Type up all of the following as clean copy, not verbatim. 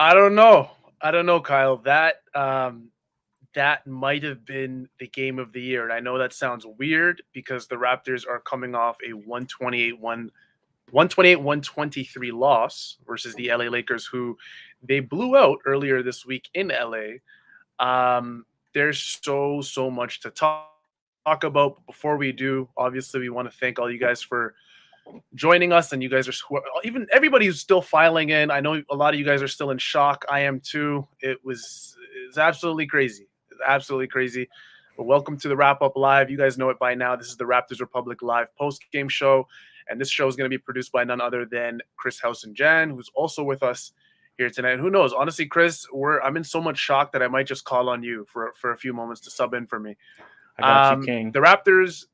I don't know. I don't know, Kyle. That might have been the game of the year. And I know that sounds weird because the Raptors are coming off a 123 loss versus the LA Lakers, who they blew out earlier this week in LA. There's so much to talk about. But before we do, obviously, we want to thank all you guys for joining us, and you guys are even everybody who's still filing in. I know a lot of you guys are still in shock. I am too. It's absolutely crazy. It's absolutely crazy. But welcome to the Wrap Up Live. You guys know it by now. This is the Raptors Republic Live post game show, and this show is going to be produced by none other than Chris Howson-Jan, who's also with us here tonight. And who knows? Honestly, Chris, I'm in so much shock that I might just call on you for a few moments to sub in for me. I got you, King. The Raptors.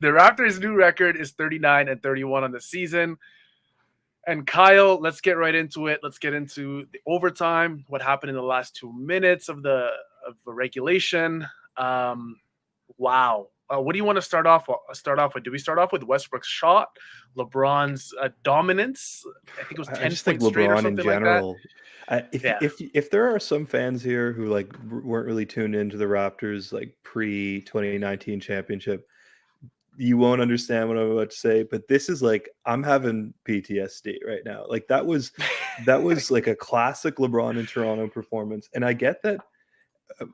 The Raptors' new record is 39-31 on the season. And Kyle, let's get right into it. Let's get into the overtime. What happened in the last 2 minutes of the regulation? Wow. What do you want to start off with? Do we start off with Westbrook's shot, LeBron's dominance? I think it was 10 I just think points straight or LeBron in something like general. that. If there are some fans here who like weren't really tuned into the Raptors like pre 2019 championship, you won't understand what I'm about to say. But this is like I'm having PTSD right now. Like that was like a classic LeBron in Toronto performance, and I get that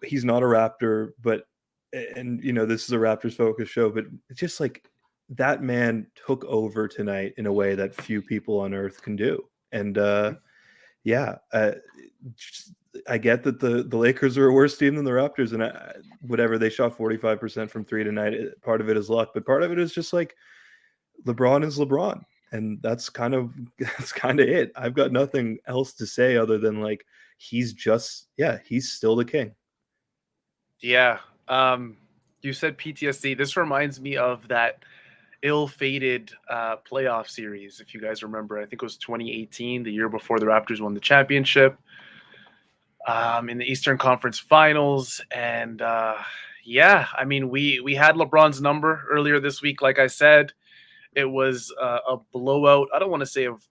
he's not a Raptor, but this is a Raptors focused show, but it's just like that man took over tonight in a way that few people on earth can do. And I get that the Lakers are a worse team than the Raptors, and whatever, they shot 45% from three tonight. Part of it is luck, but part of it is just like LeBron is LeBron, and that's kind of it. I've got nothing else to say other than like he's still the king. Yeah. You said PTSD. This reminds me of that ill-fated playoff series, if you guys remember. I think it was 2018, the year before the Raptors won the championship, in the Eastern Conference Finals. And I mean, we had LeBron's number earlier this week. Like I said, it was a blowout. I don't want to say of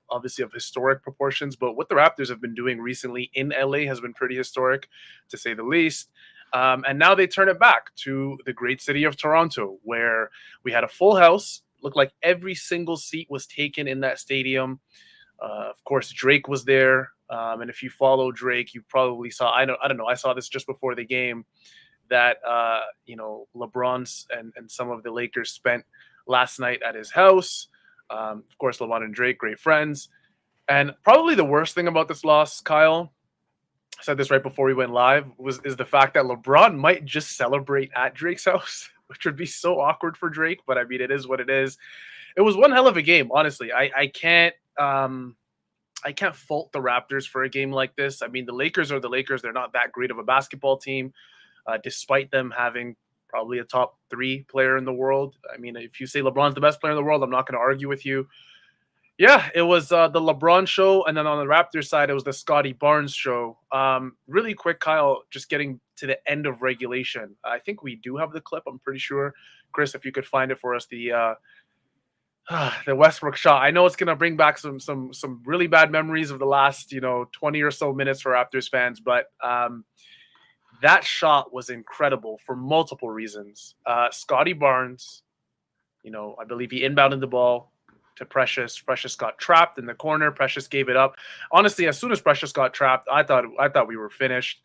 historic proportions, but what the Raptors have been doing recently in LA has been pretty historic, to say the least. And now they turn it back to the great city of Toronto, where we had a full house. Looked like every single seat was taken in that stadium. Of course, Drake was there. And if you follow Drake, you probably saw, I don't know, I saw this just before the game, that, LeBron and some of the Lakers spent last night at his house. Of course, LeBron and Drake, great friends. And probably the worst thing about this loss, Kyle, I said this right before we went live, is the fact that LeBron might just celebrate at Drake's house, which would be so awkward for Drake. But I mean, it is what it is. It was one hell of a game, honestly. I can't fault the Raptors for a game like this. I mean, the Lakers are the Lakers. They're not that great of a basketball team, despite them having probably a top 3 player in the world. I mean, if you say LeBron's the best player in the world, I'm not going to argue with you. Yeah, it was the LeBron show, and then on the Raptors side, it was the Scottie Barnes show. Really quick, Kyle, just getting to the end of regulation. I think we do have the clip, I'm pretty sure. Chris, if you could find it for us, the Westbrook shot. I know it's going to bring back some really bad memories of the last 20 or so minutes for Raptors fans, but that shot was incredible for multiple reasons. Scottie Barnes, I believe he inbounded the ball to Precious. Precious got trapped in the corner. Precious gave it up. Honestly, as soon as Precious got trapped, I thought we were finished.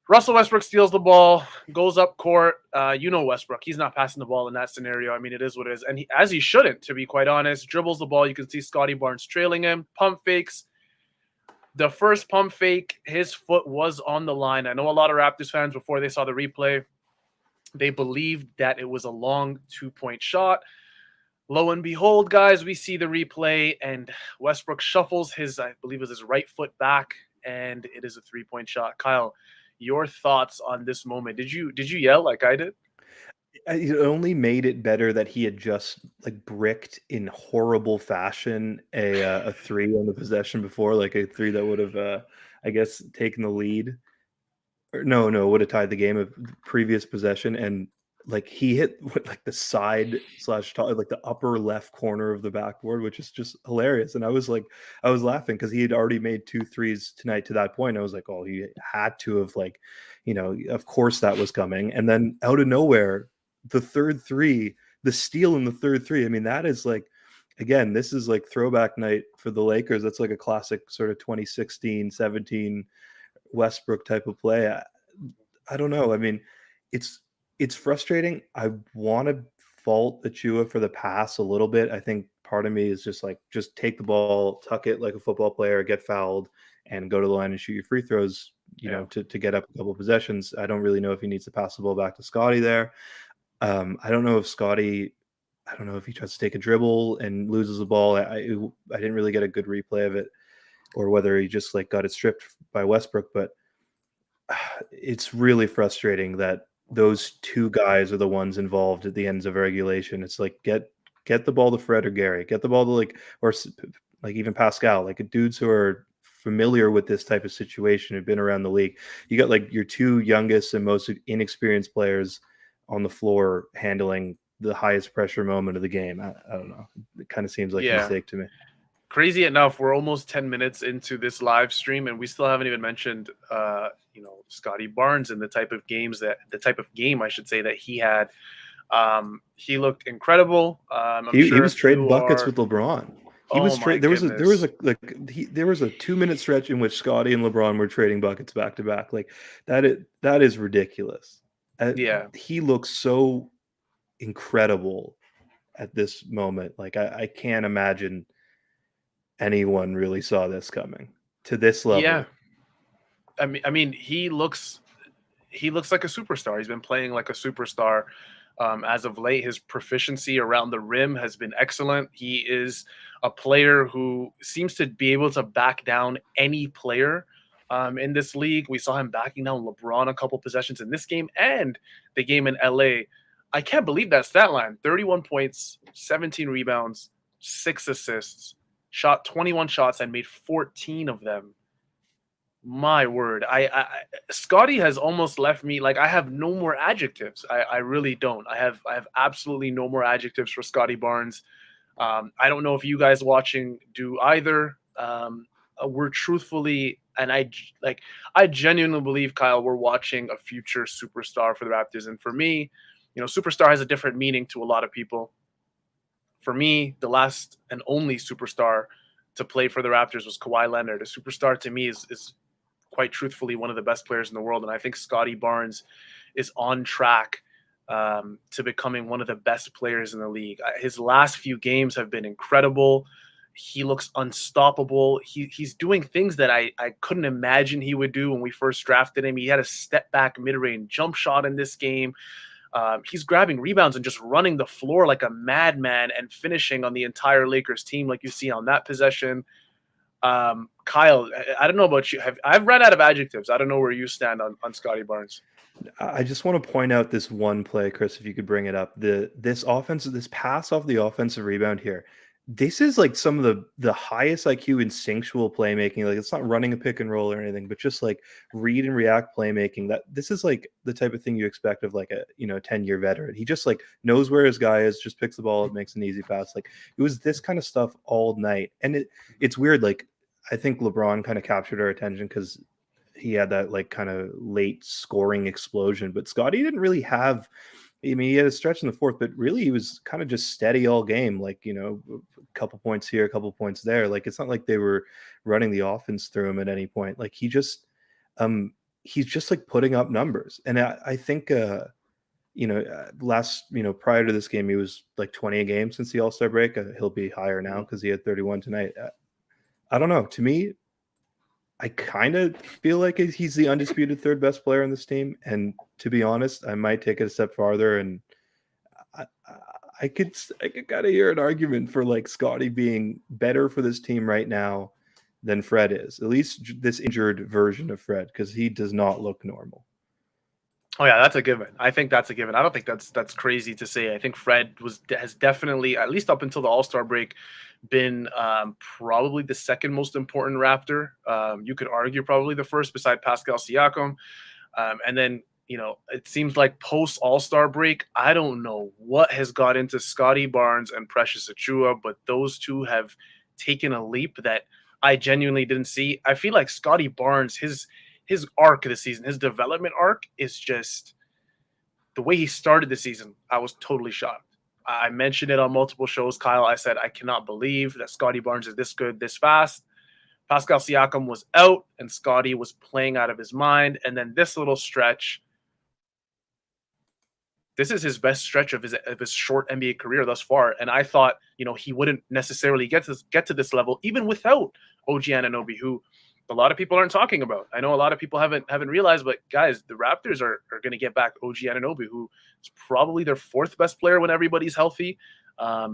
Russell Westbrook steals the ball, goes up court. Westbrook. He's not passing the ball in that scenario. I mean, it is what it is. And as he shouldn't, to be quite honest. Dribbles the ball. You can see Scottie Barnes trailing him. Pump fakes. The first pump fake, his foot was on the line. I know a lot of Raptors fans, before they saw the replay, they believed that it was a long 2-point shot. Lo and behold, guys, we see the replay, and Westbrook shuffles I believe it was his right foot back, and it is a 3-point shot. Kyle, your thoughts on this moment? Did you yell like I did? It only made it better that he had just like bricked in horrible fashion a 3 on the possession before, like a 3 that would have, I guess, taken the lead. Or no, would have tied the game of previous possession. And like he hit like the side slash top, like the upper left corner of the backboard, which is just hilarious. And I was laughing because he had already made 2 threes tonight to that point. I was like, oh, he had to have, like, of course that was coming. And then out of nowhere, the third three, the steal in the third three. I mean, that is like, again, this is like throwback night for the Lakers. That's like a classic sort of 2016, 17 Westbrook type of play. I don't know. I mean, it's frustrating. I want to fault Achiuwa for the pass a little bit. I think part of me is just like, just take the ball, tuck it like a football player, get fouled, and go to the line and shoot your free throws, to get up a couple of possessions. I don't really know if he needs to pass the ball back to Scottie there. I don't know if he tries to take a dribble and loses the ball. I didn't really get a good replay of it, or whether he just like got it stripped by Westbrook. But it's really frustrating that those two guys are the ones involved at the ends of regulation. It's like, get the ball to Fred or Gary, get the ball to or like even Pascal, like dudes who are familiar with this type of situation, have been around the league. You got like your two youngest and most inexperienced players on the floor handling the highest pressure moment of the game. I don't know. It kind of seems like a mistake to me. Crazy enough, we're almost 10 minutes into this live stream, and we still haven't even mentioned, Scottie Barnes and the type of game I should say that he had. He looked incredible. He was trading buckets with LeBron. There was a 2-minute stretch in which Scottie and LeBron were trading buckets back to back. Like that is ridiculous. He looks so incredible at this moment. Like I can't imagine anyone really saw this coming to this level. Yeah. I mean, he looks like a superstar. He's been playing like a superstar as of late. His proficiency around the rim has been excellent. He is a player who seems to be able to back down any player in this league. We saw him backing down LeBron a couple possessions in this game and the game in LA. I can't believe that stat line: 31 points, 17 rebounds, 6 assists, shot 21 shots and made 14 of them. My word. Scottie has almost left me, like, I have no more adjectives. I really don't. I have absolutely no more adjectives for Scottie Barnes. I don't know if you guys watching do either. We're truthfully, and I genuinely believe, Kyle, we're watching a future superstar for the Raptors. And for me, superstar has a different meaning to a lot of people. For me, the last and only superstar to play for the Raptors was Kawhi Leonard. A superstar to me is quite truthfully one of the best players in the world. And I think Scottie Barnes is on track to becoming one of the best players in the league. His last few games have been incredible. He looks unstoppable. He's doing things that I couldn't imagine he would do when we first drafted him. He had a step back mid-range jump shot in this game. He's grabbing rebounds and just running the floor like a madman and finishing on the entire Lakers team, like you see on that possession. Kyle, I don't know about you. I've run out of adjectives. I don't know where you stand on Scottie Barnes. I just want to point out this one play, Chris, if you could bring it up. This pass off the offensive rebound here. This is like some of the highest IQ instinctual playmaking. Like, it's not running a pick and roll or anything, but just like read and react playmaking. That this is like the type of thing you expect of like a 10-year veteran. He just like knows where his guy is, just picks the ball up, makes an easy pass. Like, it was this kind of stuff all night. And it's weird. Like, I think LeBron kind of captured our attention because he had that like kind of late scoring explosion, but Scottie didn't really have. I mean, he had a stretch in the fourth, but really he was kind of just steady all game. Like, a couple points here, a couple points there. Like, it's not like they were running the offense through him at any point. Like, he's just like putting up numbers. And I think, prior to this game, he was like 20 a game since the All-Star break. He'll be higher now because he had 31 tonight. I don't know. To me, I kind of feel like he's the undisputed third best player on this team. And to be honest, I might take it a step farther. And I could kind of hear an argument for like Scottie being better for this team right now than Fred is, at least this injured version of Fred, because he does not look normal. Oh yeah, that's a given. I think that's a given. I don't think that's crazy to say. I think Fred has definitely, at least up until the All-Star break, been probably the second most important Raptor. You could argue probably the first beside Pascal Siakam. And then it seems like post All-Star break, I don't know what has got into Scottie Barnes and Precious Achiuwa, but those two have taken a leap that I genuinely didn't see. I feel like Scottie Barnes, his arc this season, his development arc is just the way he started the season. I was totally shocked. I mentioned it on multiple shows, Kyle. I said, I cannot believe that Scottie Barnes is this good, this fast. Pascal Siakam was out, and Scottie was playing out of his mind. And then this little stretch, this is his best stretch of his short NBA career thus far. And I thought, he wouldn't necessarily get to this level, even without OG Anunoby, who a lot of people aren't talking about. I know a lot of people haven't realized, but guys, the Raptors are going to get back OG Anunoby, who is probably their fourth best player when everybody's healthy. I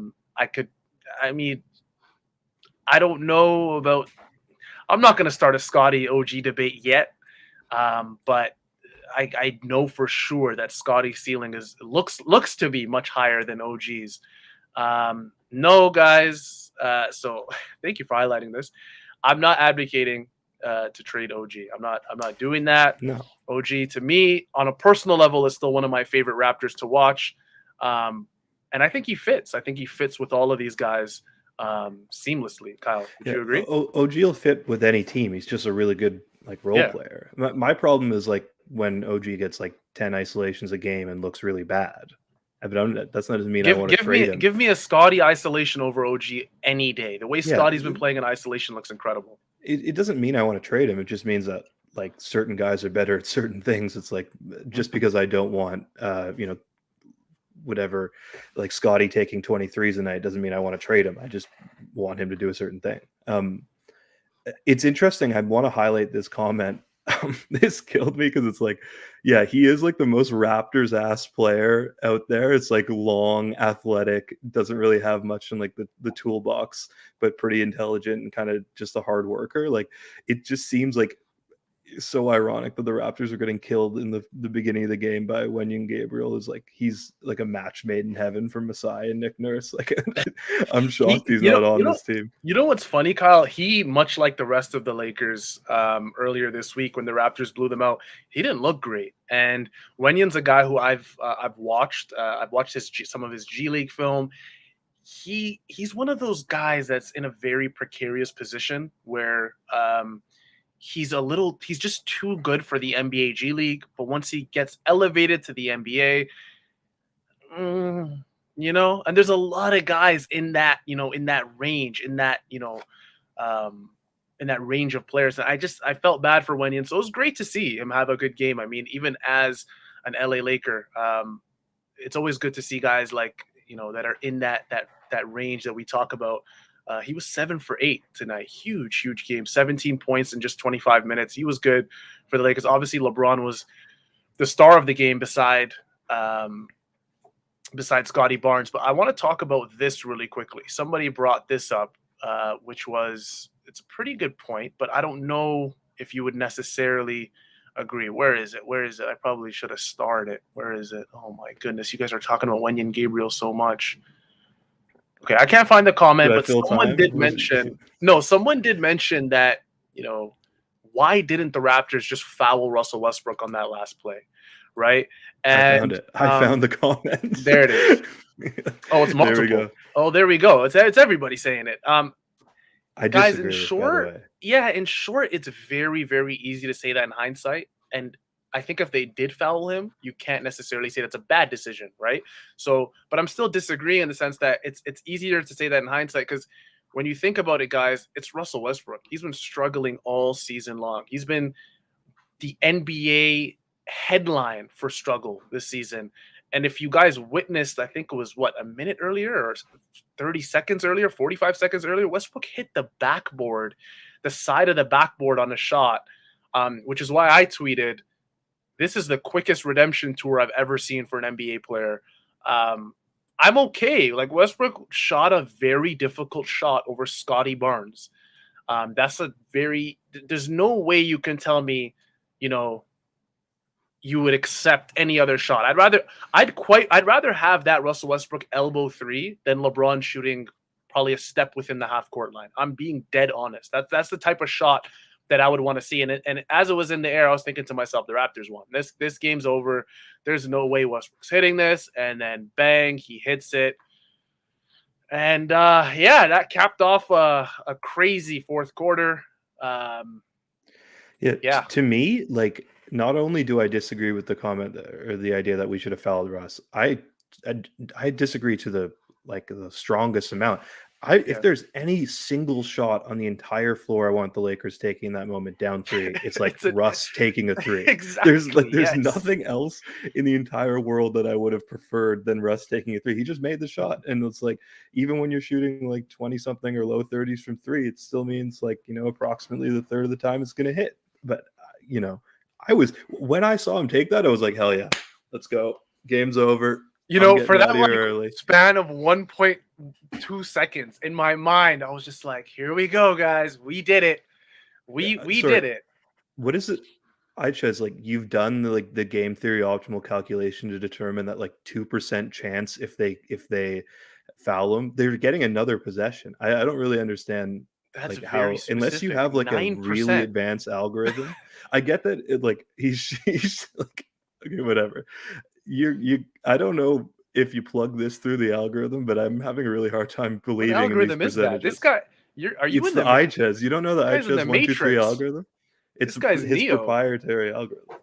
don't know about. I'm not going to start a Scottie OG debate yet, but I know for sure that Scottie's ceiling looks to be much higher than OG's. No, guys. So thank you for highlighting this. I'm not advocating to trade OG. I'm not doing that. No. OG to me, on a personal level, is still one of my favorite Raptors to watch. And I think he fits. I think he fits with all of these guys seamlessly. Kyle, would you agree? OG will fit with any team. He's just a really good role player. My problem is when OG gets 10 isolations a game and looks really bad. That doesn't mean I want to trade him. Give me a Scottie isolation over OG any day. The way Scottie's been playing in isolation looks incredible. It doesn't mean I want to trade him. It just means that certain guys are better at certain things. It's just because I don't want whatever, Scottie taking 23s a night doesn't mean I want to trade him. I just want him to do a certain thing. It's interesting. I want to highlight this comment. This killed me because it's he is the most Raptors ass player out there. It's long, athletic, doesn't really have much in the toolbox, but pretty intelligent and kind of just a hard worker. It just seems so ironic that the Raptors are getting killed in the beginning of the game by Wenyen Gabriel. He's a match made in heaven for Masai and Nick Nurse. I'm shocked he's not on this team. You know what's funny, Kyle? He, much like the rest of the Lakers earlier this week when the Raptors blew them out, he didn't look great. And Wenyen's a guy who I've watched. I've watched some of his G League film. He's one of those guys that's in a very precarious position where he's just too good for the NBA G League, but once he gets elevated to the NBA, and there's a lot of guys in that range, in that range of players. And I felt bad for Wenyen. So it was great to see him have a good game. I mean, even as an LA Laker, it's always good to see guys that are in that range that we talk about. He was 7 for 8 tonight. Huge game. 17 points in just 25 minutes. He was good for the Lakers. Obviously, LeBron was the star of the game beside Scottie Barnes. But I want to talk about this really quickly. Somebody brought this up, it's a pretty good point, but I don't know if you would necessarily agree. Where is it? I probably should have started. Where is it? Oh, my goodness. You guys are talking about Wenyen Gabriel so much. Okay, I can't find the comment, but someone did mention that, why didn't the Raptors just foul Russell Westbrook on that last play, right? And I found the comment. There it is. Oh, it's multiple. There we go. Oh, there we go. It's everybody saying it. Guys, in short, it's very, very easy to say that in hindsight. And I think if they did foul him, you can't necessarily say that's a bad decision, right? So, but I'm still disagreeing in the sense that it's easier to say that in hindsight because when you think about it, guys, it's Russell Westbrook. He's been struggling all season long. He's been the NBA headline for struggle this season. And if you guys witnessed, I think it was a minute earlier or 30 seconds earlier, 45 seconds earlier, Westbrook hit the side of the backboard on a shot, which is why I tweeted, this is the quickest redemption tour I've ever seen for an NBA player. I'm okay. Westbrook shot a very difficult shot over Scottie Barnes. There's no way you can tell me, you would accept any other shot. I'd rather have that Russell Westbrook elbow 3 than LeBron shooting probably a step within the half court line. I'm being dead honest. That's the type of shot that I would want to see. And as it was in the air, I was thinking to myself, the Raptors won. This game's over. There's no way Westbrook's hitting this. And then bang, he hits it. And that capped off a crazy fourth quarter. To me, like, not only do I disagree with the comment or the idea that we should have fouled Russ, I disagree to the strongest amount. If there's any single shot on the entire floor, I want the Lakers taking that moment down 3. It's like Russ taking a 3. Exactly. There's nothing else in the entire world that I would have preferred than Russ taking a 3. He just made the shot, and it's like, even when you're shooting like 20 something or low 30s from 3, it still means like, approximately the third of the time it's going to hit. But when I saw him take that, I was like, hell yeah, let's go. Game's over. For that span of 1.2 seconds, in my mind, I was just like, here we go, guys. We did it. We did it. What is it? Achiuwa, like, you've done the game theory optimal calculation to determine that 2% chance if they foul them, they're getting another possession. I don't really understand. That's how, unless you have 9%. A really advanced algorithm. I get that he's like, okay, whatever. I don't know if you plug this through the algorithm, but I'm having a really hard time believing what algorithm in these percentages. This guy, are you it's in the Achiuwa? You don't know the Achiuwa 1, 2, 3 algorithm? It's his proprietary algorithm.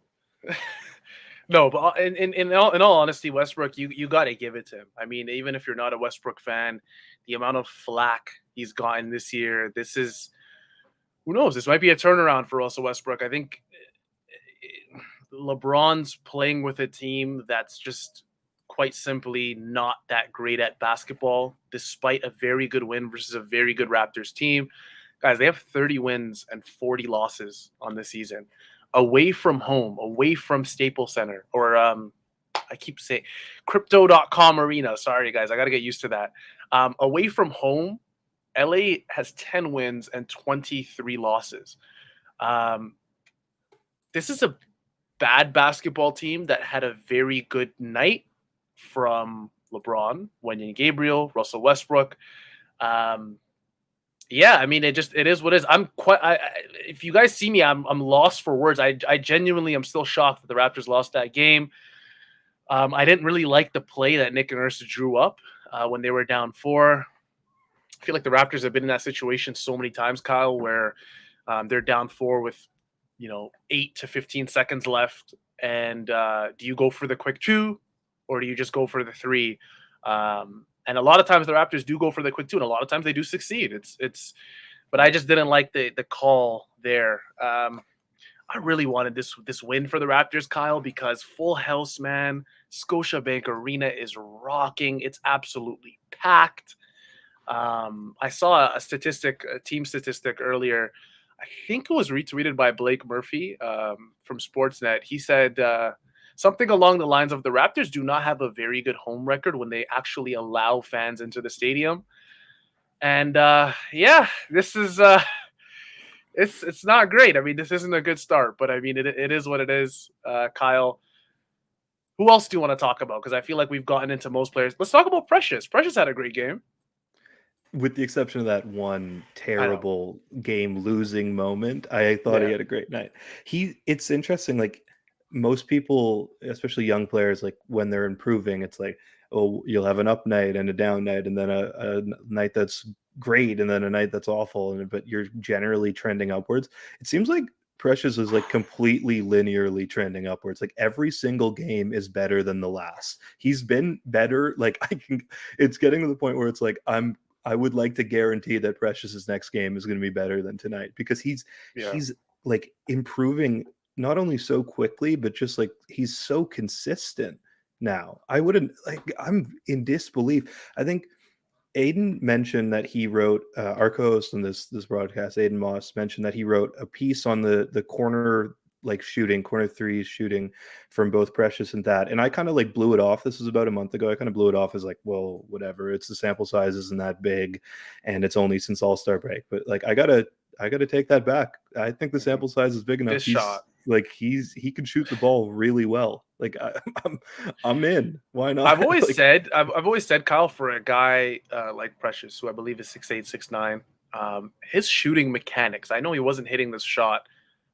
No, but in all honesty, Westbrook, you got to give it to him. I mean, even if you're not a Westbrook fan, the amount of flack he's gotten this year, this is, who knows? This might be a turnaround for Russell Westbrook. I think LeBron's playing with a team that's just quite simply not that great at basketball, despite a very good win versus a very good Raptors team. Guys, they have 30 wins and 40 losses on the season. Away from home, away from Staples Center, or I keep saying Crypto.com Arena. Sorry, guys, I got to get used to that. Away from home, LA has 10 wins and 23 losses. This is a bad basketball team that had a very good night from LeBron, Wenyen Gabriel, Russell Westbrook. I mean, it is what it is. If you guys see me, I'm lost for words. I genuinely am still shocked that the Raptors lost that game. I didn't really like the play that Nick and Nurse drew up when they were down 4. I feel like the Raptors have been in that situation so many times, Kyle, where they're down 4 with 8 to 15 seconds left, and do you go for the quick 2 or do you just go for the 3? And a lot of times the Raptors do go for the quick 2, and a lot of times they do succeed. But I just didn't like the call there. I really wanted this win for the Raptors, Kyle, because full house, man. Scotiabank Arena is rocking. It's absolutely packed. I saw a team statistic earlier. I think it was retweeted by Blake Murphy from Sportsnet. He said something along the lines of, the Raptors do not have a very good home record when they actually allow fans into the stadium. And this is it's not great. I mean, this isn't a good start, but I mean, it is what it is. Kyle, who else do you want to talk about? Because I feel like we've gotten into most players. Let's talk about Precious. Precious had a great game. With the exception of that one terrible game-losing moment, I thought he had a great night. It's interesting, like, most people, especially young players, like, when they're improving, it's like, oh, you'll have an up night and a down night, and then a night that's great, and then a night that's awful, but you're generally trending upwards. It seems like Precious is like completely linearly trending upwards. Like, every single game is better than the last. He's been better. Like, it's getting to the point where it's like, I would like to guarantee that Precious's next game is going to be better than tonight, because he's like improving not only so quickly, but just like, he's so consistent now. I'm in disbelief. I think Aiden mentioned that he wrote, our co-host on this broadcast, Aiden Moss, mentioned that he wrote a piece on the corner, like, corner threes shooting from both Precious and that. And I kind of like blew it off. This was about a month ago. I kind of blew it off as like, well, whatever. It's the sample size isn't that big, and it's only since All-Star break. But like, I gotta take that back. I think the sample size is big enough. This shot. Like, he can shoot the ball really well. Like, I'm in. Why not? I've always said, Kyle, for a guy like Precious, who I believe is 6'8", 6'9", his shooting mechanics. I know he wasn't hitting this shot.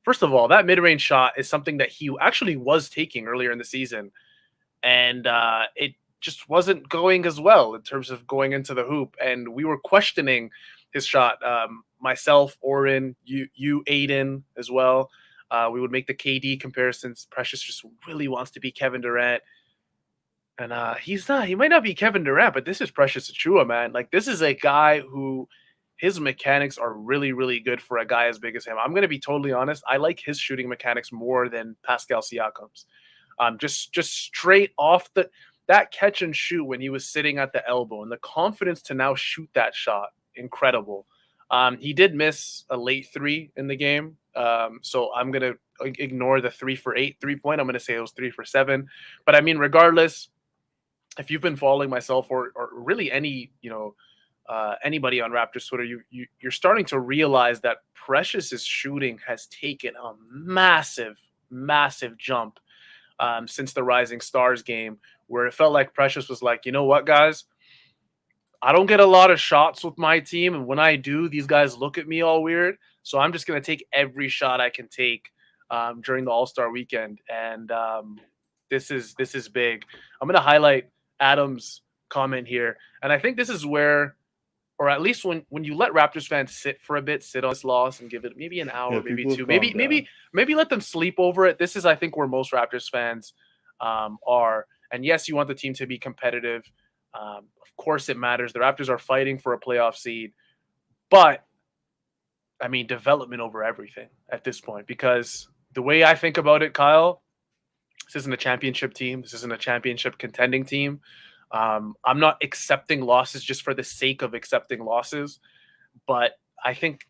First of all, that mid-range shot is something that he actually was taking earlier in the season, and it just wasn't going as well in terms of going into the hoop. And we were questioning his shot. Myself, Oren, you, Aiden as well. We would make the KD comparisons. Precious just really wants to be Kevin Durant. And he's not. He might not be Kevin Durant, but this is Precious Achiuwa, man. Like, this is a guy who his mechanics are really, really good for a guy as big as him. I'm going to be totally honest. I like his shooting mechanics more than Pascal Siakam's. Just straight off that catch and shoot when he was sitting at the elbow and the confidence to now shoot that shot, incredible. He did miss a late 3 in the game, so I'm going to ignore the 3 for 8 3-point. I'm going to say it was 3 for 7. But I mean, regardless, if you've been following myself or really any, anybody on Raptors Twitter, you're starting to realize that Precious's shooting has taken a massive, massive jump since the Rising Stars game, where it felt like Precious was like, you know what, guys, I don't get a lot of shots with my team, and when I do, these guys look at me all weird. So I'm just going to take every shot I can take during the All-Star weekend, and this is big. I'm going to highlight Adam's comment here, and I think this is where, or at least when you let Raptors fans sit for a bit, sit on this loss and give it maybe an hour, maybe 2, maybe let them sleep over it. This is, I think, where most Raptors fans are. And yes, you want the team to be competitive. Of course, it matters. The Raptors are fighting for a playoff seed, but I mean, development over everything at this point. Because the way I think about it, Kyle, this isn't a championship team. This isn't a championship contending team. I'm not accepting losses just for the sake of accepting losses, but I think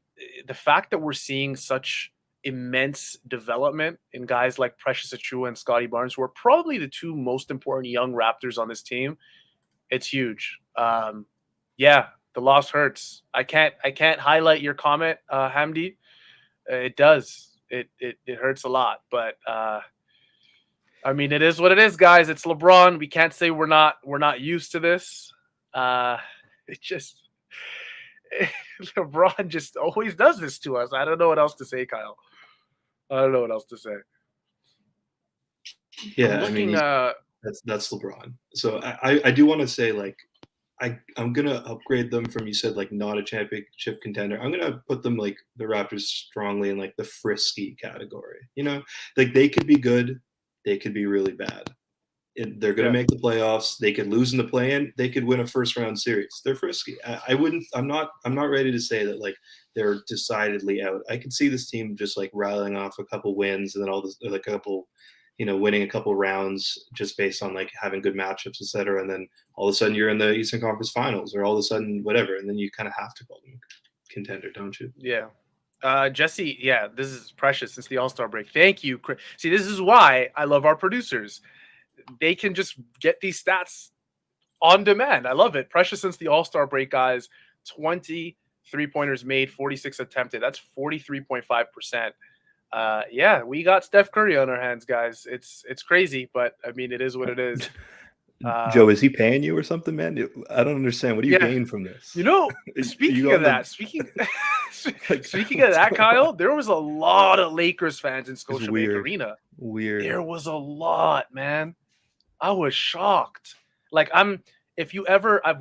the fact that we're seeing such immense development in guys like Precious Achiuwa and Scottie Barnes, who are probably the 2 most important young Raptors on this team, it's huge. Yeah, the loss hurts. I can't highlight your comment, Hamdi. It does. It hurts a lot, but I mean, it is what it is, guys. It's LeBron. We can't say we're not used to this. It just LeBron just always does this to us. I don't know what else to say, Kyle. I don't know what else to say. Yeah, I mean, that's LeBron. So I do want to say, like, I'm gonna upgrade them from, you said, like, not a championship contender. I'm gonna put them, like, the Raptors strongly in, like, the frisky category. Like, they could be good. They could be really bad. They're going to make the playoffs. They could lose in the play-in. They could win a first-round series. They're frisky. I'm not ready to say that, like, they're decidedly out. I could see this team just, like, rattling off a couple wins and then all this, like, a couple, winning a couple rounds just based on, like, having good matchups, et cetera. And then all of a sudden you're in the Eastern Conference Finals, or all of a sudden whatever, and then you kind of have to call them a contender, don't you? Yeah. Jesse, yeah, this is Precious since the All-Star break. Thank you. See, this is why I love our producers. They can just get these stats on demand. I love it. Precious since the All-Star break, guys. 20 3-pointers made, 46 attempted. That's 43.5%. Yeah, we got Steph Curry on our hands, guys. It's crazy, but I mean, it is what it is. Joe, is he paying you or something, man? I don't understand. What do you gain from this? Speaking of that, speaking of that, Kyle, there was a lot of Lakers fans in Scotiabank Arena. Weird. There was a lot, man. I was shocked. Like, I've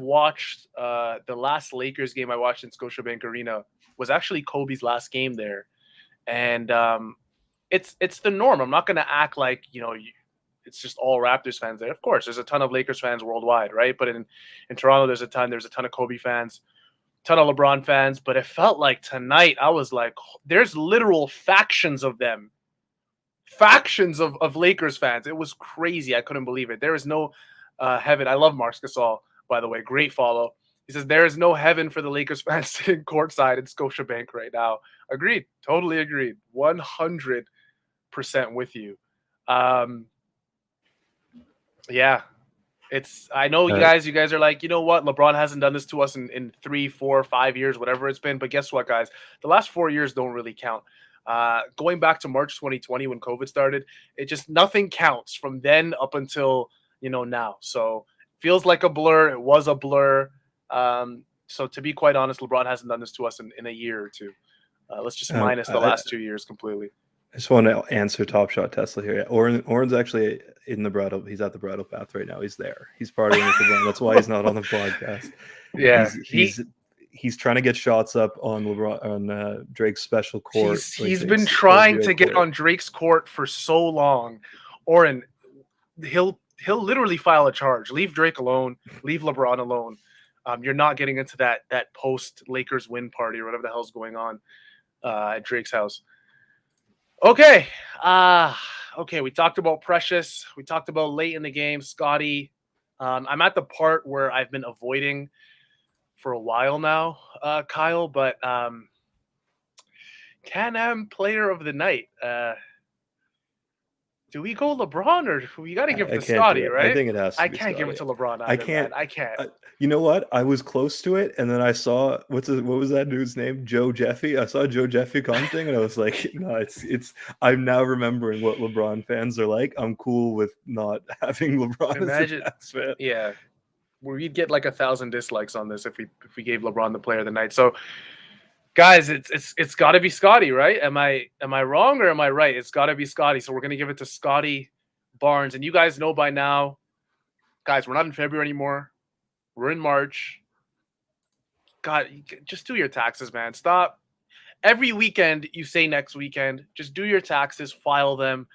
watched the last Lakers game I watched in Scotiabank Arena was actually Kobe's last game there. And it's the norm. I'm not going to act like, it's just all Raptors fans there. Of course, there's a ton of Lakers fans worldwide, right? But in Toronto, there's a ton of Kobe fans, ton of LeBron fans. But it felt like tonight, I was like, there's literal factions of them. Factions of Lakers fans. It was crazy. I couldn't believe it. There is no heaven. I love Mark Gasol, by the way. Great follow. He says, there is no heaven for the Lakers fans sitting courtside in Scotiabank right now. Agreed. Totally agreed. 100% with you. Yeah. I know you guys are like, you know what? LeBron hasn't done this to us in 3, 4, 5 years, whatever it's been. But guess what, guys? The last 4 years don't really count. Going back to March 2020 when COVID started, nothing counts from then up until, now. So feels like a blur. It was a blur. So to be quite honest, LeBron hasn't done this to us in a year or two. Let's just minus the last 2 years completely. I just want to answer Top Shot Tesla here. Yeah, Oren's actually in the bridal. He's at the bridal path right now. He's there. He's partying with LeBron. That's why he's not on the podcast. Yeah, he's trying to get shots up on LeBron on Drake's special court. He's been trying to get on Drake's court for so long. Oren, he'll literally file a charge. Leave Drake alone. Leave LeBron alone. You're not getting into that post Lakers win party or whatever the hell's going on at Drake's house. Okay. Okay. We talked about Precious. We talked about late in the game, Scottie. I'm at the part where I've been avoiding for a while now, Kyle, but Can-Am player of the night. Do we go LeBron or we got to give it to Scottie, right? I think it has to I be can't Scottie. give it to LeBron. Either, I can't. Man. I can't. You know what? I was close to it, and then I saw what was that dude's name? Joe Jeffy. I saw Joe Jeffy commenting, and I was like, no, it's. I'm now remembering what LeBron fans are like. I'm cool with not having LeBron. Imagine, as a fan. Yeah, we'd get like 1,000 dislikes on this if we gave LeBron the player of the night. So, guys, it's got to be Scottie, right? Am I wrong or am I right? It's got to be Scottie. So we're gonna give it to Scottie Barnes, and you guys know by now, guys, we're not in February anymore. We're in March. God, just do your taxes, man. Stop. Every weekend you say next weekend. Just do your taxes, file them,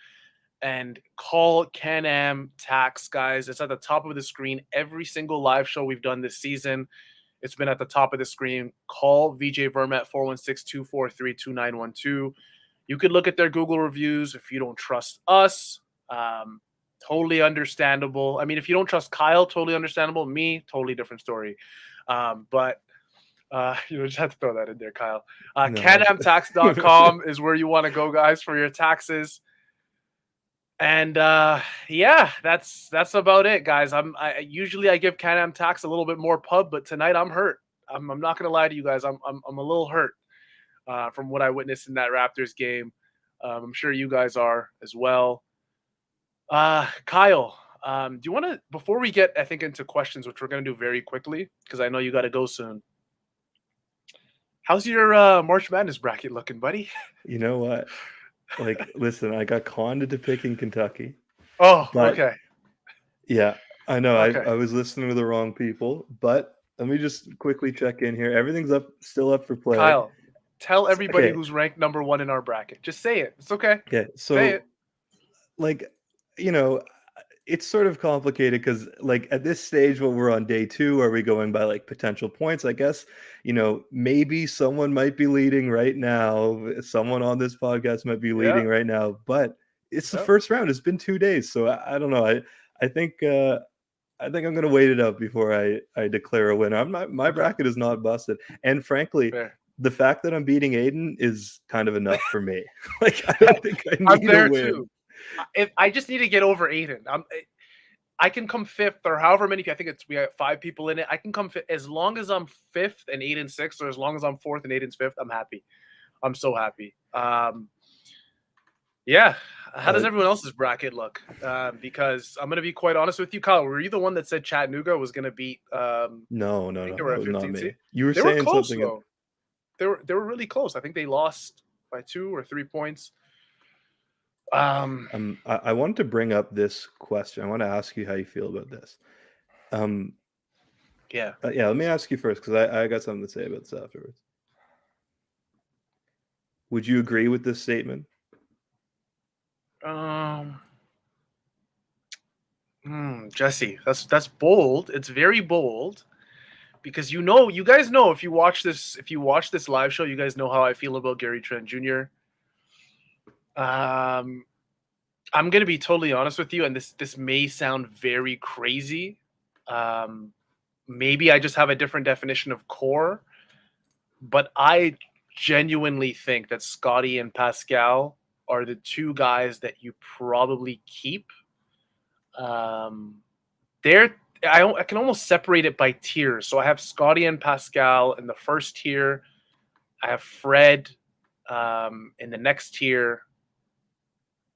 and call Can-Am Tax, guys. It's at the top of the screen. Every single live show we've done this season, it's been at the top of the screen. Call VJ Vermet 416-243-2912. You could look at their Google reviews if you don't trust us. Totally understandable. I mean, if you don't trust Kyle, totally understandable. Me, totally different story. But just have to throw that in there, Kyle. Canamtax.com is where you want to go, guys, for your taxes. And yeah, that's about it, guys. I usually give Can-Am Tax a little bit more pub, but tonight I'm hurt. I'm not gonna lie to you guys. I'm a little hurt from what I witnessed in that Raptors game. I'm sure you guys are as well. Kyle, do you want to, before we get, I think, into questions, which we're going to do very quickly, because I know you got to go soon. How's your March Madness bracket looking, buddy? You know what? Like, listen, I got conned into picking Kentucky. Oh, okay. Yeah, I know. Okay. I was listening to the wrong people, but let me just quickly check in here. Everything's still up for play. Kyle, tell everybody who's ranked number 1 in our bracket. Just say it. It's okay. Yeah. So, say it. Like, it's sort of complicated because, like, at this stage, when we're on day 2, are we going by like potential points? I guess, maybe someone might be leading right now. Someone on this podcast might be leading right now, but it's the first round. It's been 2 days, so I don't know. I think I'm going to wait it out before I declare a winner. My bracket is not busted, and frankly. Fair. The fact that I'm beating Aiden is kind of enough for me. Like, I don't think I need a win. Too. If I just need to get over Aiden, I can come 5th or however many. I think we have 5 people in it. I can come 5th as long as I'm 5th and Aiden's 6th, or as long as I'm 4th and Aiden's 5th. I'm happy. I'm so happy. Yeah. How does everyone else's bracket look? Because I'm gonna be quite honest with you, Kyle. Were you the one that said Chattanooga was gonna beat? No, they were at 15 seed. You were saying close, something. Though. They were really close. I think they lost by 2 or 3 points. I wanted to bring up this question. I want to ask you how you feel about this. Yeah. Let me ask you first, because I got something to say about this afterwards. Would you agree with this statement? Jesse, that's bold. It's very bold. Because you guys know, if you watch this live show, you guys know how I feel about Gary Trent Jr. I'm gonna be totally honest with you, and this may sound very crazy. Maybe I just have a different definition of core, but I genuinely think that Scottie and Pascal are the 2 guys that you probably keep. I can almost separate it by tiers. So I have Scottie and Pascal in the first tier. I have Fred in the next tier.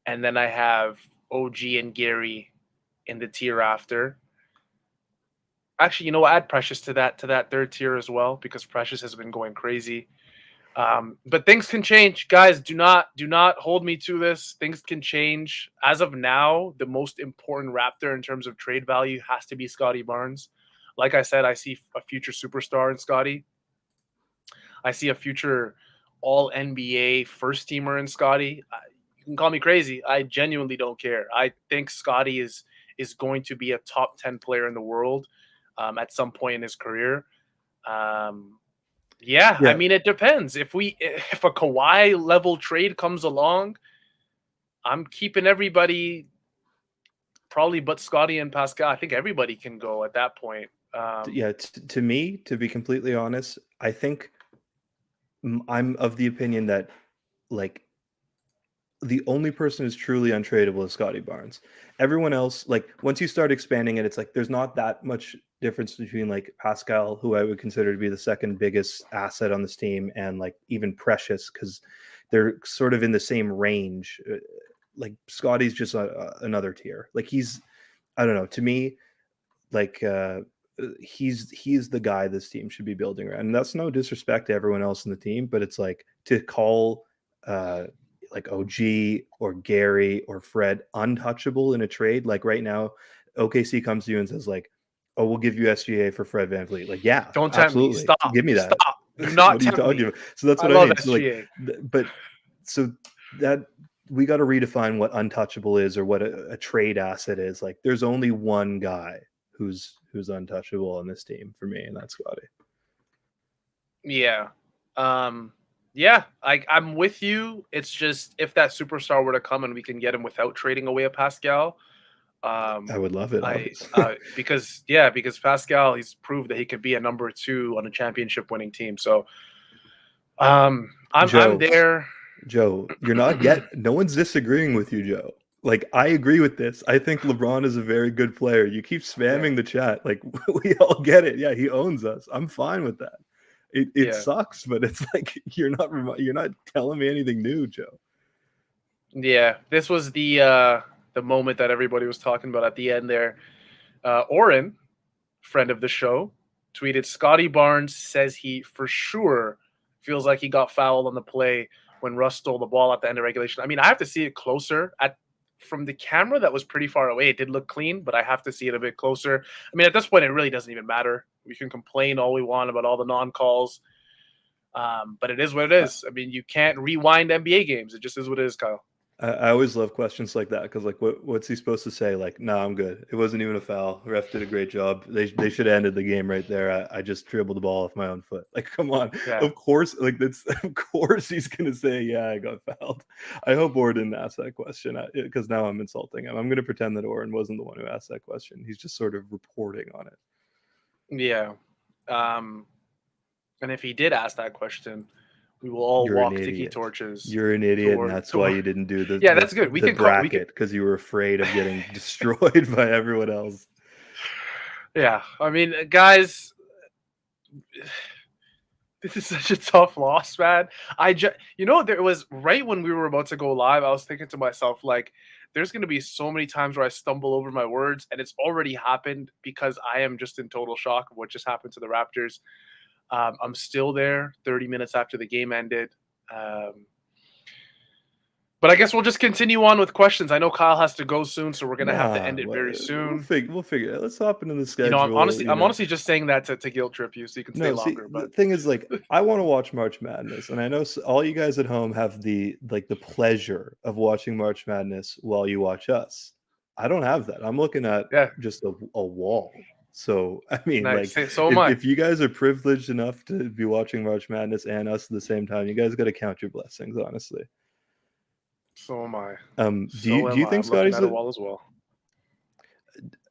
And then I have OG and Gary in the tier after. Actually, you know what? Add Precious to that third tier as well because Precious has been going crazy. But things can change, guys. Do not hold me to this. Things can change. As of now, the most important Raptor in terms of trade value has to be Scottie Barnes. Like I said, I see a future superstar in Scottie. I see a future All NBA first teamer in Scottie. You can call me crazy. I genuinely don't care. I think Scottie is going to be a top 10 player in the world at some point in his career. Um, yeah, I Yeah, mean it depends. If a Kawhi level trade comes along, I'm keeping everybody probably but Scotty and Pascal. I think everybody can go at that point. yeah. To me, to be completely honest, I think I'm of the opinion that like the only person who's truly untradeable is Scottie Barnes. Everyone else, like once you start expanding it, it's like there's not that much difference between like Pascal, who I would consider to be the second biggest asset on this team, and like even Precious, because they're sort of in the same range. Like Scottie's just another tier. Like he's, I don't know. To me, like he's the guy this team should be building around. And that's no disrespect to everyone else in the team, but it's like to call uh like OG or Gary or Fred untouchable in a trade. Like right now, OKC comes to you and says like, "Oh, we'll give you SGA for Fred VanVleet." Like, yeah, Don't tempt me. absolutely, Stop. give me that. Stop. Do not What are you tempt talking me. about? So that's I what I love mean. So like, SGA. but so that we got to redefine what untouchable is or what a trade asset is. Like, there's only one guy who's untouchable on this team for me, and that's Scottie. Yeah. Yeah, I'm with you. It's just if that superstar were to come and we can get him without trading away a Pascal, I would love it, I obviously. because Pascal he's proved that he could be a number two on a championship winning team. So I'm Joe, there. you're not yet. No one's disagreeing with you, Joe. Like, I agree with this. I think LeBron is a very good player. You keep Yeah, spamming the chat. Like, we all get it. Yeah, he owns us. I'm fine with that. It yeah, sucks, but it's like you're not telling me anything new, Joe. yeah. This was the moment that everybody was talking about at the end there. Oren, friend of the show, tweeted Scottie Barnes says he for sure feels like he got fouled on the play when Russ stole the ball at the end of regulation. I mean, I have to see it closer at from the camera that was pretty far away. It did look clean, but I have to see it a bit closer. I mean, at this point, it really doesn't even matter. We can complain all we want about all the non-calls, but it is what it is. I mean, you can't rewind NBA games. It just is what it is, Kyle. I always love questions like that because, like, what's he supposed to say? Like, no, I'm good. It wasn't even a foul. The ref did a great job. They should have ended the game right there. I just dribbled the ball off my own foot. Like, come on. Yeah. Of course, like that's of course he's gonna say, yeah, I got fouled. I hope Orr didn't ask that question because now I'm insulting him. I'm gonna pretend that Oren wasn't the one who asked that question. He's just sort of reporting on it. Yeah. Um, and if he did ask that question, we will all You're an walk tiki idiot. torches You're an idiot, and that's why toward you didn't do yeah, that's good. We the can call we can bracket because you were afraid of getting destroyed by everyone else. yeah. I mean, guys, this is such a tough loss, man. There was right when we were about to go live, I was thinking to myself, like, there's gonna be so many times where I stumble over my words, and it's already happened because I am just in total shock of what just happened to the Raptors. I'm still there 30 minutes after the game ended. Um, But I guess we'll just continue on with questions. I know Kyle has to go soon, so we're gonna have to Nah, end it very soon. we'll figure it out. Let's hop into the You know, I'm schedule. honestly, I'm honestly just saying that to guilt trip you, so you can stay No, see, longer. the But thing is, like, I want to watch March Madness, and I know all you guys at home have the pleasure of watching March Madness while you watch us. I don't have that. I'm looking at yeah, just a wall. So, I mean, nice. like, So am I. if you guys are privileged enough to be watching March Madness and us at the same time, you guys got to count your blessings, honestly. So am I. Do So you am I. think I'm looking Scotty's at a a wall as well.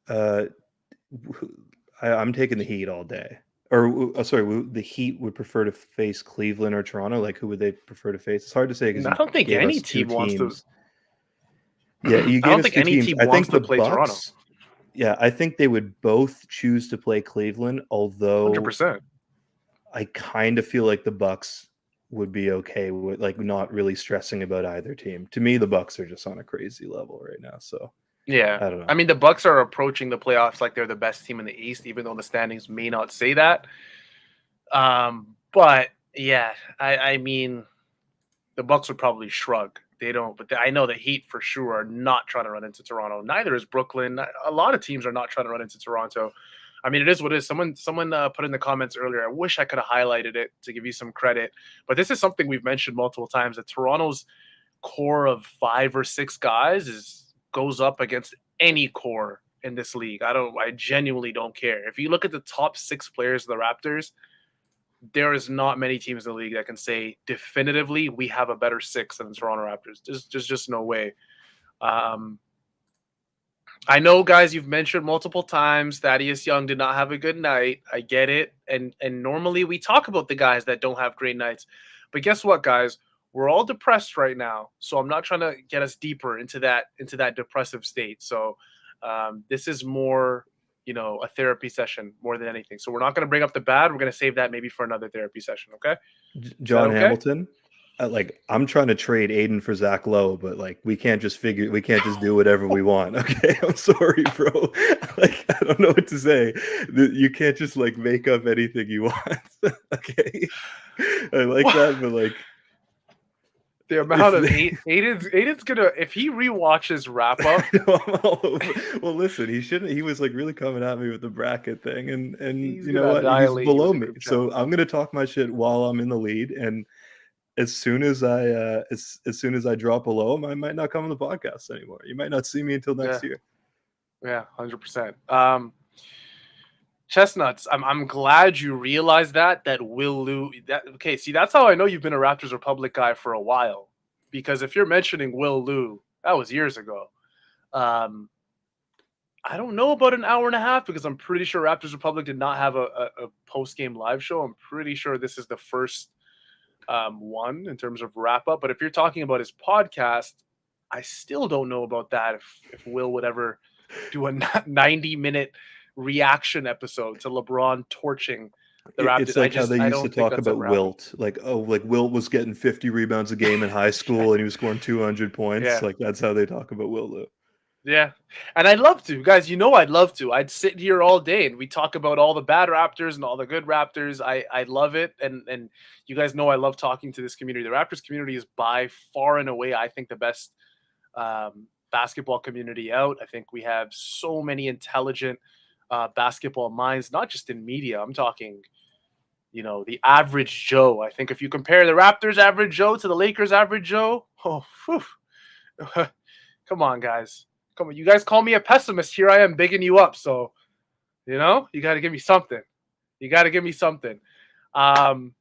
uh I'm taking the Heat all day. Or sorry, the Heat would prefer to face Cleveland or Toronto. Like, who would they prefer to face? It's hard to say because I you don't think gave any us two team wants to. teams. Yeah, you I gave don't us think two any teams. team I wants think to the play Toronto. Bucks. Yeah, I think they would both choose to play Cleveland. Hundred Although percent. I kind of feel like the Bucks would be okay with like not really stressing about either team. To me, the Bucks are just on a crazy level right now. So Yeah. I don't know. I mean, the Bucks are approaching the playoffs like they're the best team in the East, even though the standings may not say that. But yeah, I mean, the Bucks would probably shrug. They don't, but I know the Heat for sure are not trying to run into Toronto. Neither is Brooklyn. A lot of teams are not trying to run into Toronto. I mean, it is what it is. Someone put in the comments earlier. I wish I could have highlighted it to give you some credit, but this is something we've mentioned multiple times. That Toronto's core of 5 or 6 guys goes up against any core in this league. I genuinely don't care. If you look at the top 6 players of the Raptors, there is not many teams in the league that can say definitively we have a better 6 than the Toronto Raptors. There's just no way. I know, guys, you've mentioned multiple times Thaddeus Young did not have a good night. I get it, and normally we talk about the guys that don't have great nights, but guess what, guys? We're all depressed right now, so I'm not trying to get us deeper into that depressive state. So this is more, a therapy session more than anything. So we're not going to bring up the bad. We're going to save that maybe for another therapy session. Okay. John okay? Hamilton. I'm trying to trade Aiden for Zach Lowe, but we can't just do whatever we want. Okay, I'm sorry, bro. I don't know what to say. You can't just make up anything you want. Okay, I like that, but the amount of Aiden's gonna, if he rewatches wrap up. Well, listen, he shouldn't. He was really coming at me with the bracket thing, and he's you know what? He's below me, so I'm gonna talk my shit while I'm in the lead, and as soon as I drop below him, I might not come on the podcast anymore. You might not see me until next year. Yeah, 100%. Chestnuts, I'm glad you realized that Will Lou. Okay, see, that's how I know you've been a Raptors Republic guy for a while. Because if you're mentioning Will Lou, that was years ago. I don't know about an hour and a half because I'm pretty sure Raptors Republic did not have a post-game live show. I'm pretty sure this is the first one in terms of wrap up. But if you're talking about his podcast, I still don't know about that. If Will would ever do a 90-minute reaction episode to LeBron torching the Raptors. It's how they used to talk about Wilt. Wilt was getting 50 rebounds a game in high school and he was scoring 200 points. Yeah. That's how they talk about Wilt. Yeah. And I'd love to. Guys, I'd love to. I'd sit here all day and we talk about all the bad Raptors and all the good Raptors. I love it. And you guys know I love talking to this community. The Raptors community is by far and away, I think, the best basketball community out. I think we have so many intelligent basketball minds, not just in media. I'm talking, the average Joe. I think if you compare the Raptors average Joe to the Lakers average Joe, come on, guys. Come on, you guys call me a pessimist. Here I am bigging you up. So, you got to give me something. You got to give me something. Kyle,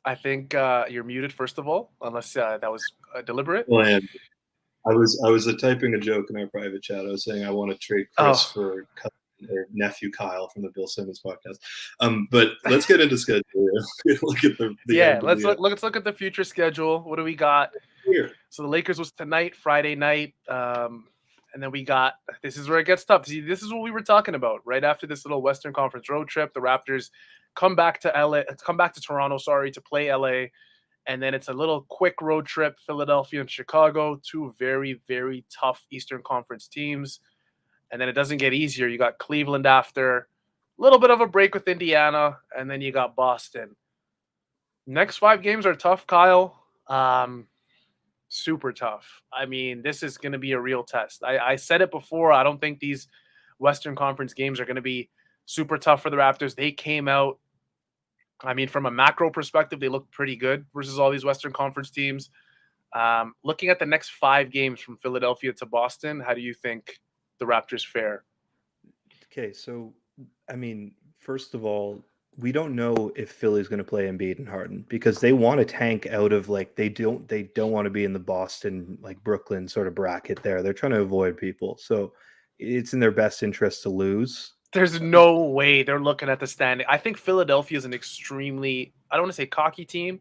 I think you're muted, first of all, unless that was deliberate. Well, I was typing a joke in our private chat. I was saying I want to trade Chris for their nephew Kyle from the Bill Simmons podcast. But let's get into schedule. Look at the let's look at the future schedule. What do we got here? So the Lakers was tonight, Friday night, and then we got, this is where it gets tough. See, this is what we were talking about right after this little Western Conference road trip. The Raptors come back to Toronto, to play LA. And then it's a little quick road trip, Philadelphia and Chicago, 2 very, very tough Eastern Conference teams. And then it doesn't get easier. You got Cleveland after, a little bit of a break with Indiana, and then you got Boston. Next 5 games are tough, Kyle. Super tough. I mean, this is going to be a real test. I said it before. I don't think these Western Conference games are going to be super tough for the Raptors. They came out, I mean, from a macro perspective, they look pretty good versus all these Western Conference teams. Looking at the next 5 games from Philadelphia to Boston, how do you think the Raptors fare? Okay, so, I mean, first of all, we don't know if Philly's going to play Embiid and Harden because they want to tank out of they don't want to be in the Boston, Brooklyn sort of bracket there. They're trying to avoid people. So it's in their best interest to lose. There's no way they're looking at the standing. I think Philadelphia is an extremely, I don't want to say cocky team.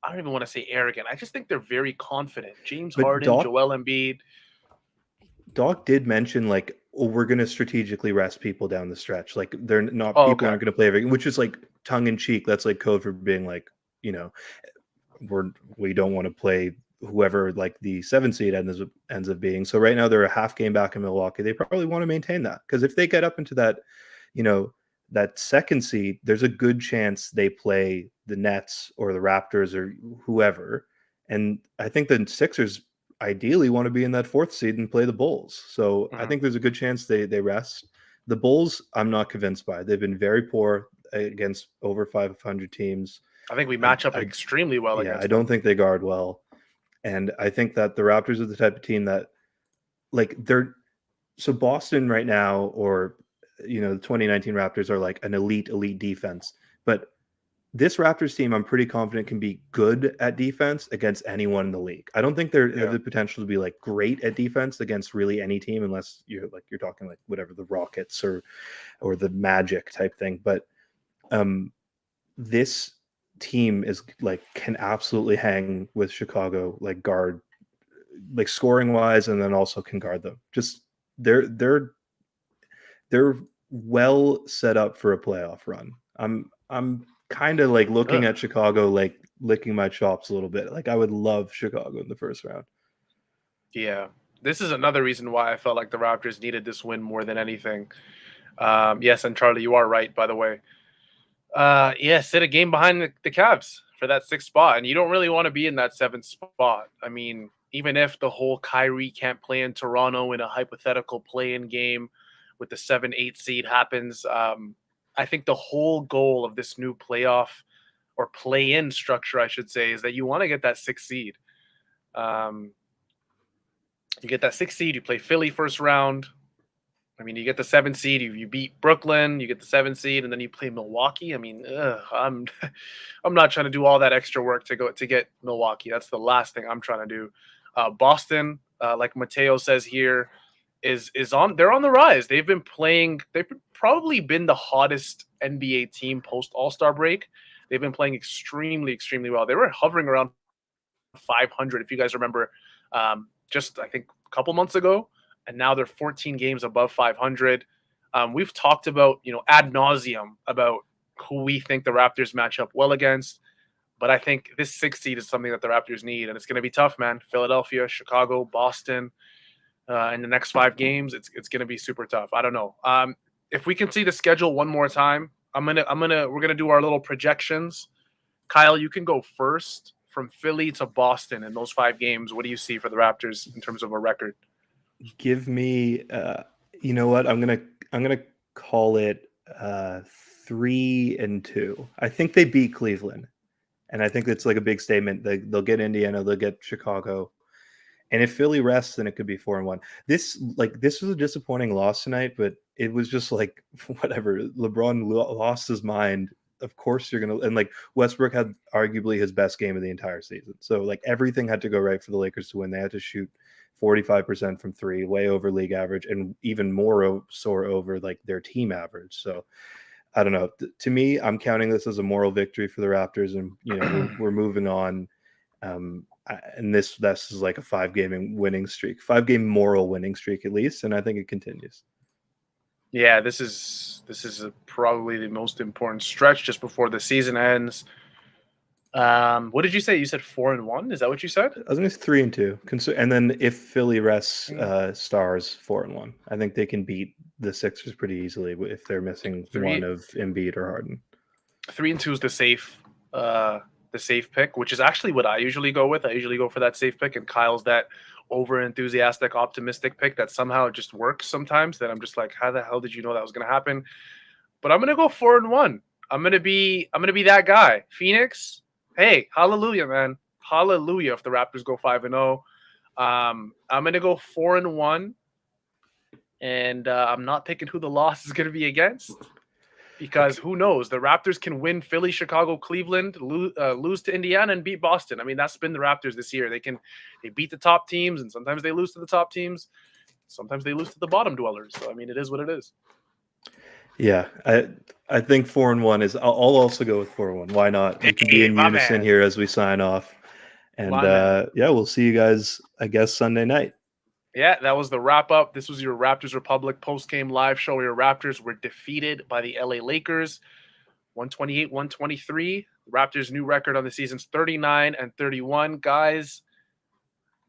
I don't even want to say arrogant. I just think they're very confident. James Harden, Joel Embiid. Doc did mention we're going to strategically rest people down the stretch. They're not, people aren't going to play every, which is tongue in cheek. That's code for being we don't want to play whoever like the 7 seed ends up being. So right now they're a half game back in Milwaukee. They probably want to maintain that, because if they get up into that, that 2nd seed, there's a good chance they play the Nets or the Raptors or whoever. And I think the Sixers ideally want to be in that 4th seed and play the Bulls. So I think there's a good chance they rest. The Bulls, I'm not convinced by. They've been very poor against over 500 teams. I think we match up extremely well against them. I don't think they guard well. And I think that the Raptors are the type of team that, like, so Boston right now, or, the 2019 Raptors are like an elite defense. But this Raptors team, I'm pretty confident, can be good at defense against anyone in the league. I don't think they have the potential to be like great at defense against really any team, unless you're talking like whatever, the Rockets or the Magic type thing. But this team is like, can absolutely hang with Chicago, like guard, like scoring wise, and then also can guard them. Just they're well set up for a playoff run. I'm kind of like looking at Chicago, like licking my chops a little bit. Like I would love Chicago in the first round. Yeah, this is another reason why I felt like the Raptors needed this win more than anything. Yes, and Charlie, you are right, by the way. Sit a game behind the Cavs for that 6th spot, and you don't really want to be in that 7th spot. I mean, even if the whole Kyrie can't play in Toronto in a hypothetical play-in game with the 7-8 seed happens, I think the whole goal of this new playoff or play-in structure, I should say, is that you want to get that 6th seed. You get that 6th seed, you play Philly first round. I mean, you get the 7th seed, you beat Brooklyn, you get the 7th seed, and then you play Milwaukee. I mean, I'm not trying to do all that extra work to get Milwaukee. That's the last thing I'm trying to do. Boston, like Mateo says here, they're on the rise. They've probably been the hottest NBA team post All-Star break. They've been playing extremely, extremely well. They were hovering around 500, if you guys remember, just I think a couple months ago. And now they're 14 games above 500. We've talked about, ad nauseum about who we think the Raptors match up well against. But I think this 6th seed is something that the Raptors need. And it's going to be tough, man. Philadelphia, Chicago, Boston, in the next 5 games, it's going to be super tough. I don't know. If we can see the schedule one more time, we're going to do our little projections. Kyle, you can go first from Philly to Boston in those 5 games. What do you see for the Raptors in terms of a record? Give me, you know what? I'm gonna call it 3-2. I think they beat Cleveland, and I think that's like a big statement. They'll get Indiana, they'll get Chicago, and if Philly rests, then it could be 4-1. This was a disappointing loss tonight, but it was just like whatever. LeBron lost his mind. Of course you're gonna, and like Westbrook had arguably his best game of the entire season. So like everything had to go right for the Lakers to win. They had to shoot 45% from 3, way over league average, and even more soar over like their team average. So I don't know. To me, I'm counting this as a moral victory for the Raptors, and we're moving on. And this is like a 5-game winning streak, 5-game moral winning streak at least, and I think it continues. Yeah, this is probably the most important stretch just before the season ends. What did you say? You said 4-1. Is that what you said? I was going to say 3-2. And then if Philly rests stars, 4-1. I think they can beat the Sixers pretty easily if they're missing one of Embiid or Harden. 3-2 is the safe pick, which is actually what I usually go with. I usually go for that safe pick, and Kyle's that over enthusiastic, optimistic pick that somehow just works sometimes. That I'm just like, how the hell did you know that was going to happen? But I'm going to go 4-1. I'm going to be that guy. Phoenix. Hey, hallelujah, man. Hallelujah if the Raptors go 5-0. I'm going to go 4-1. And I'm not picking who the loss is going to be against, because who knows? The Raptors can win Philly, Chicago, Cleveland, lose to Indiana, and beat Boston. I mean, that's been the Raptors this year. They beat the top teams, and sometimes they lose to the top teams. Sometimes they lose to the bottom dwellers. So, I mean, it is what it is. Yeah, I think 4-1 is. I'll also go with 4-1. Why not? We can be in unison here as we sign off. And we'll see you guys, I guess, Sunday night. Yeah, that was the wrap up. This was your Raptors Republic post-game live show. Your Raptors were defeated by the LA Lakers, 128-123. The Raptors' new record on the season's 39-31. Guys,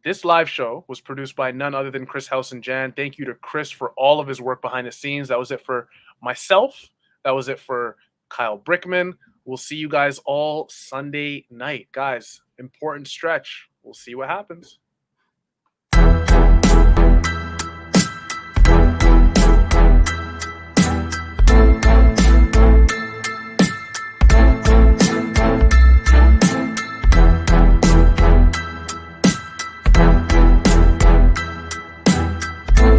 This live show was produced by none other than Chris Howson-Jan. Thank you to Chris for all of his work behind the scenes. That was it for myself. That was it for Kyle Brickman. We'll see you guys all Sunday night. Guys, important stretch. We'll see what happens.